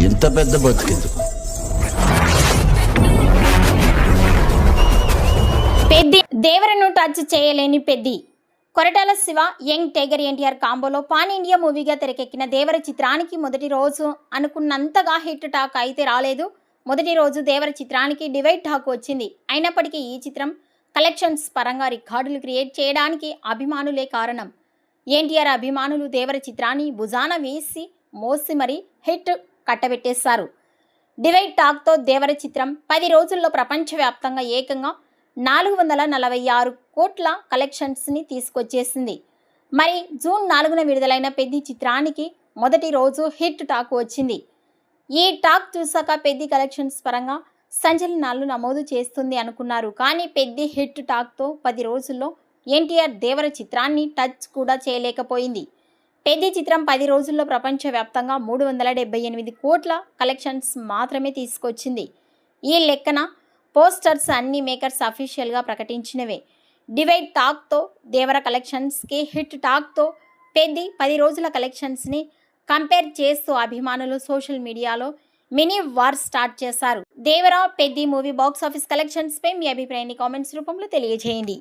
ఇంత పెద్ద బతుకెందుకు? పెద్ది దేవరను టచ్ చేయలేని పెద్ది. కొరటాల శివ యంగ్ టైగర్ ఎన్టీఆర్ కాంబోలో పాన్ ఇండియా మూవీగా తెరకెక్కిన దేవర చిత్రానికి మొదటి రోజు అనుకున్నంతగా హిట్ టాక్ అయితే రాలేదు. మొదటి రోజు దేవర చిత్రానికి డివైడ్ టాక్ వచ్చింది. అయినప్పటికీ ఈ చిత్రం కలెక్షన్స్ పరంగా రికార్డులు క్రియేట్ చేయడానికి అభిమానులే కారణం. ఎన్టీఆర్ అభిమానులు దేవర చిత్రాన్ని భుజాన వేసి మోసి మరీ హిట్ కట్టబెట్టేశారు. డివైడ్ టాక్తో దేవర చిత్రం 10 రోజుల్లో ప్రపంచవ్యాప్తంగా ఏకంగా 446 కోట్ల కలెక్షన్స్ని తీసుకొచ్చేసింది. మరి జూన్ 4న విడుదలైన పెద్ది చిత్రానికి మొదటి రోజు హిట్ టాక్ వచ్చింది. ఈ టాక్ చూసాక పెద్ది కలెక్షన్స్ పరంగా సంచలనాలు నమోదు చేస్తుంది అనుకున్నారు. కానీ పెద్ది హిట్ టాక్తో 10 రోజుల్లో ఎన్టీఆర్ దేవర చిత్రాన్ని టచ్ కూడా చేయలేకపోయింది. పెద్ది చిత్రం 10 రోజుల్లో ప్రపంచవ్యాప్తంగా 378 కోట్ల కలెక్షన్స్ మాత్రమే తీసుకొచ్చింది. ఈ లెక్కన పోస్టర్స్ అన్ని మేకర్స్ అఫీషియల్గా ప్రకటించినవే. డివైడ్ టాక్తో దేవర కలెక్షన్స్కి హిట్ టాక్తో పెద్ది 10 రోజుల కలెక్షన్స్ని కంపేర్ చేస్తూ అభిమానులు సోషల్ మీడియాలో మినీ వార్ స్టార్ట్ చేశారు. దేవర పెద్ది మూవీ బాక్స్ ఆఫీస్ కలెక్షన్స్పై మీ అభిప్రాయాన్ని కామెంట్స్ రూపంలో తెలియజేయండి.